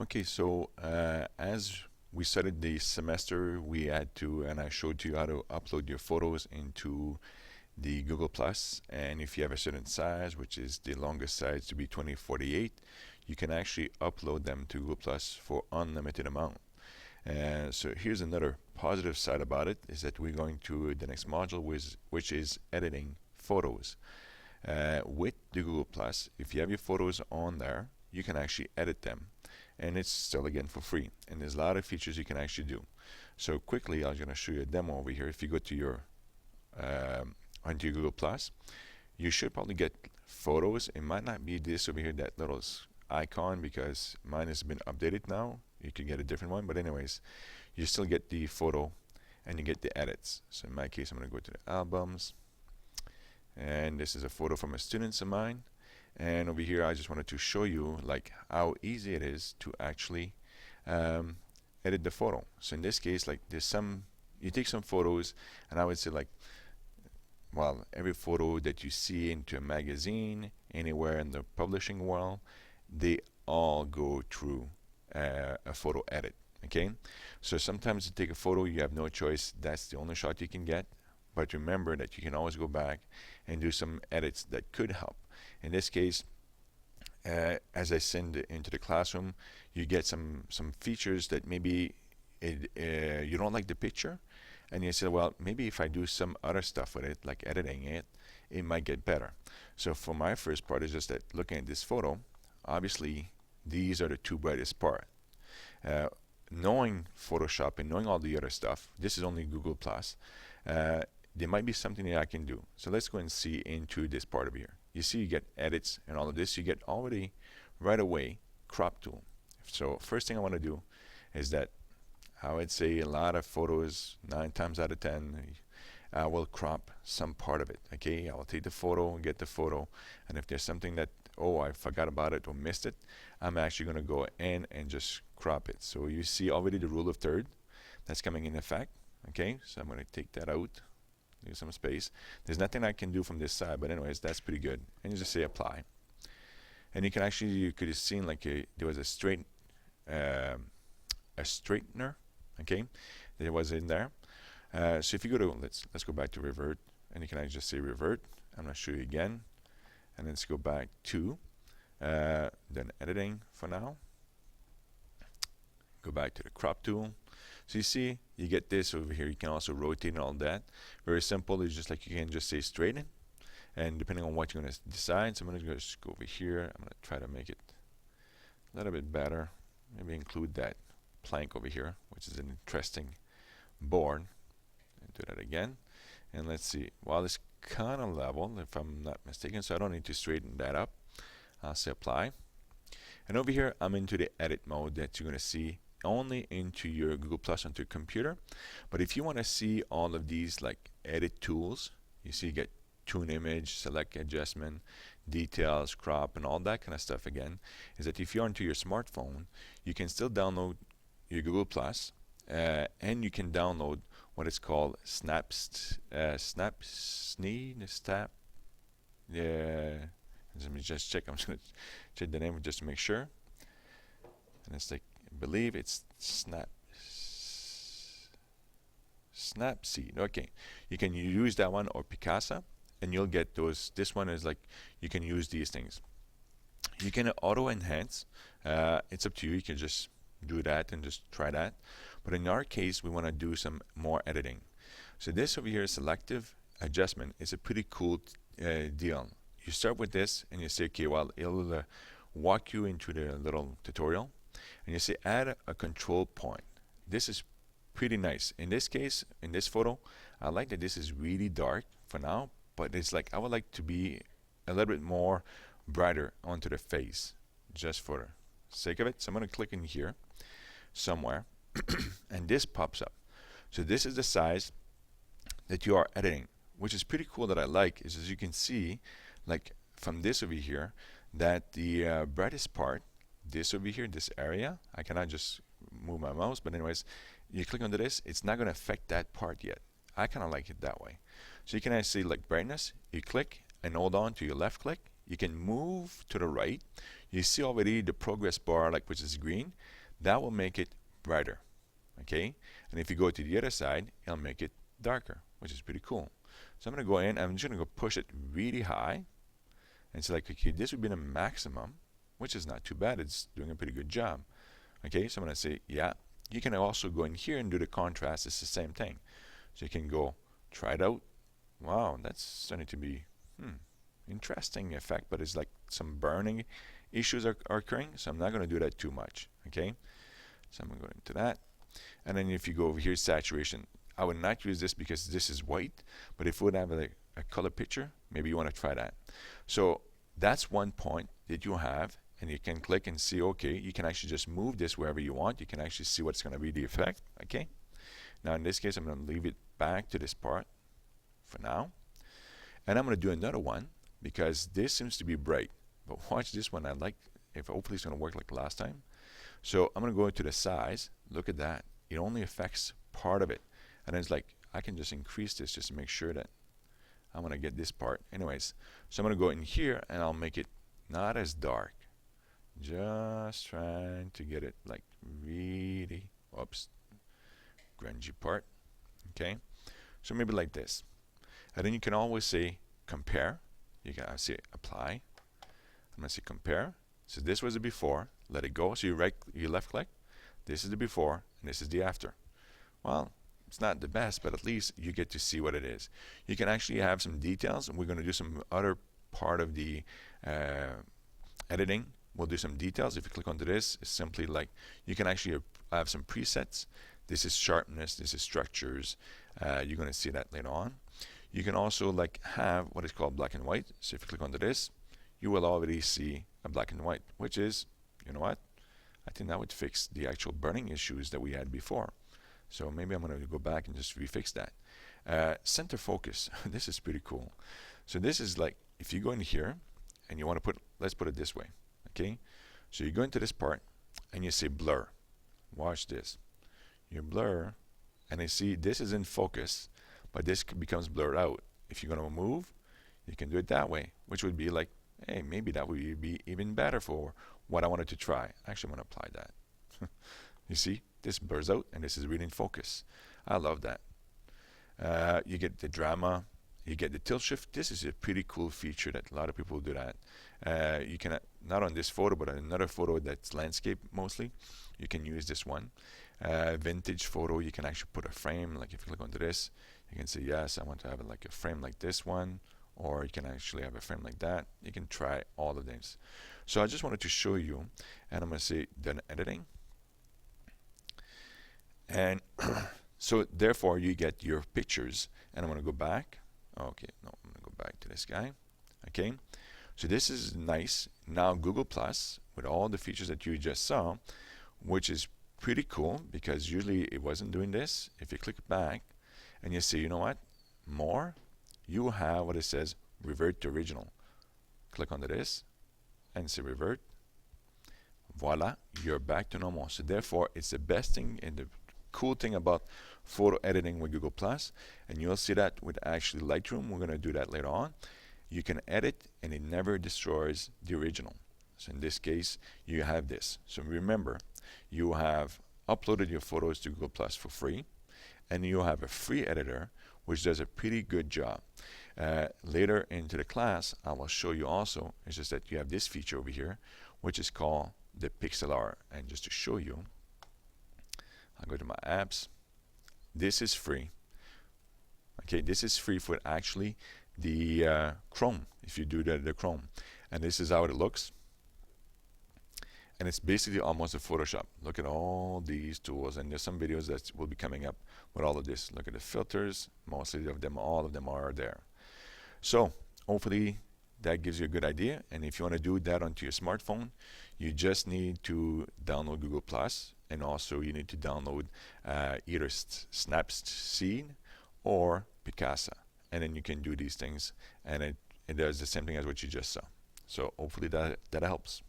Okay, so as we started the semester, we had to, and I showed you how to upload your photos into the Google Plus. And if you have a certain size, which is the longest size to be 2048, you can actually upload them to Google Plus for unlimited amount. So here's another positive side about it is that we're going to the next module, which is editing photos. With the Google Plus, if you have your photos on there, you can actually edit them, and it's still again for free. And there's a lot of features you can actually do. So quickly, I'm going to show you a demo over here. If you go to your onto your Google Plus, you should probably get photos. It might not be this over here, that little icon, because mine has been updated now. You can get a different one, but anyways, you still get the photo and you get the edits. So in my case, I'm going to go to the albums, and this is a photo from a student of mine. And over here, I just wanted to show you like how easy it is to actually um, edit the photo. So in this case, like there's some, you take some photos, and I would say like, well, every photo that you see into a magazine, anywhere in the publishing world, they all go through a photo edit. Okay, so sometimes you take a photo, you have no choice. That's the only shot you can get. But remember that you can always go back and do some edits that could help. In this case, as I send it into the classroom, you get some features that maybe you don't like the picture, and you say, well, maybe if I do some other stuff with it, like editing it, it might get better. So for my first part is just that looking at this photo, obviously these are the two brightest part. Uh, Knowing Photoshop and knowing all the other stuff, this is only Google Plus. Uh, there might be something that I can do. So let's go and see into this part of here. You see, you get edits and all of this. You get already right away crop tool. So first thing I want to do is that I would say a lot of photos, 9 times out of 10, I will crop some part of it. Okay, I will take the photo and get the photo, and if there's something that, oh, I forgot about it or missed it, I'm actually going to go in and just crop it. So you see already the rule of third that's coming in effect. Okay, so I'm going to take that out, leave some space. There's nothing I can do from this side, but anyways, that's pretty good. And you just say apply, and you can actually, you could have seen like there was uh, a straightener. Okay, there was in there. So if you go to, let's go back to revert, and you can actually just say revert. I'm going to show you again, and let's go back to then editing for now. Go back to the crop tool. So you see, you get this over here. You can also rotate and all that. Very simple. It's just like you can just say straighten, and depending on what you're going to decide. So I'm going to just go over here. I'm going to try to make it a little bit better. Maybe include that plank over here, which is an interesting board. And do that again. And let's see. Well, it's kind of level, if I'm not mistaken, so I don't need to straighten that up. I'll say apply. And over here, I'm into the edit mode that you're going to see only into your Google Plus onto your computer. But if you want to see all of these like edit tools, you see you get tune image, select adjustment, details, crop, and all that kind of stuff again, is that if you're onto your smartphone, you can still download your Google Plus, and you can download what is called Snap. Yeah, let me just check. I'm just going to check the name just to make sure. And it's like, I believe it's Snapseed. Okay, you can use that one or Picasa, and you'll get those. This one is like you can use these things. You can auto enhance. It's up to you. You can just do that and just try that. But in our case, we want to do some more editing. So this over here, selective adjustment, is a pretty cool deal. You start with this and you say, okay, well, it'll walk you into the little tutorial, and you say add a control point. This is pretty nice. In this case, in this photo, I like that this is really dark for now, but it's like I would like to be a little bit more brighter onto the face, just for the sake of it. So I'm going to click in here somewhere, and this pops up. So this is the size that you are editing, which is pretty cool. That I like is, as you can see, like from this over here, that the brightest part, this over here, this area, I cannot just move my mouse, but anyways, you click onto this, it's not going to affect that part yet. I kind of like it that way. So you can actually like brightness, you click and hold on to your left click. You can move to the right. you see already the progress bar, like which is green, that will make it brighter. Okay, and if you go to the other side, it'll make it darker, which is pretty cool. So I'm going to go in, I'm just going to go push it really high and select, okay, this would be the maximum, which is not too bad. It's doing a pretty good job. Okay, so I'm going to say, yeah. You can also go in here and do the contrast. It's the same thing. So you can go try it out. Wow, that's starting to be interesting effect, but it's like some burning issues are occurring, so I'm not going to do that too much. Okay, so I'm going to go into that. And then if you go over here, saturation, I would not use this because this is white, but if we would have a color picture, maybe you want to try that. So that's one point that you have, and you can click and see, okay, you can actually just move this wherever you want. You can actually see what's going to be the effect. Okay, now in this case, I'm going to leave it back to this part for now. And I'm going to do another one because this seems to be bright. But watch this one. I like, if hopefully it's going to work like last time. So I'm going to go into the size. Look at that. It only affects part of it. And then it's like, I can just increase this just to make sure that I'm going to get this part. Anyways, so I'm going to go in here and I'll make it not as dark. Just trying to get it like really, oops, grungy part. Okay. So maybe like this. And then you can always say compare. You can say apply. I'm going to say compare. So this was the before. Let it go. So you left click. This is the before and this is the after. Well, it's not the best, but at least you get to see what it is. You can actually have some details, and we're going to do some other part of the editing. We'll do some details. If you click onto this, it's simply like you can actually have some presets. This is sharpness. This is structures. You're going to see that later on. You can also like have what is called black and white. So if you click onto this, you will already see a black and white, which is, you know what? I think that would fix the actual burning issues that we had before. So maybe I'm going to go back and just refix that. Center focus. This is pretty cool. So this is like, if you go in here and you want to put, let's put it this way. Okay. So you go into this part and you say blur. Watch this. You blur and you see this is in focus, but this becomes blurred out. If you're going to move, you can do it that way, which would be like, hey, maybe that would be even better for what I wanted to try. Actually, I'm going to apply that. You see, this blurs out and this is really in focus. I love that. You get the drama, you get the tilt shift. This is a pretty cool feature that a lot of people do that. You can, not on this photo, but on another photo that's landscape mostly, you can use this one. Vintage photo, you can actually put a frame. Like if you click onto this, you can say, yes, I want to have it like a frame like this one, or you can actually have a frame like that. You can try all of these. So I just wanted to show you, and I'm going to say done editing. And so therefore you get your pictures, and I'm going to go back. Okay, no, I'm going to go back to this guy. Okay, so this is nice. Now Google Plus with all the features that you just saw, which is pretty cool because usually it wasn't doing this. If you click back and you say, you know what, more, you have what it says revert to original. Click on this and say revert. Voila, you're back to normal. So therefore it's the best thing and the cool thing about photo editing with Google Plus, and you'll see that with actually Lightroom. We're going to do that later on. You can edit and it never destroys the original. So in this case you have this. So remember, you have uploaded your photos to Google Plus for free, and you have a free editor which does a pretty good job. Later into the class I will show you also, it's just that you have this feature over here which is called the Pixlr. And just to show you, I'll go to my apps. This is free. Okay, this is free for actually the Chrome, if you do the Chrome. And this is how it looks. And it's basically almost a Photoshop. Look at all these tools, and there's some videos that will be coming up with all of this. Look at the filters. Mostly of them, all of them are there. So hopefully that gives you a good idea. And if you want to do that onto your smartphone, you just need to download Google Plus, and also you need to download either Snapseed or Picasa, and then you can do these things, and it does the same thing as what you just saw. So hopefully that helps.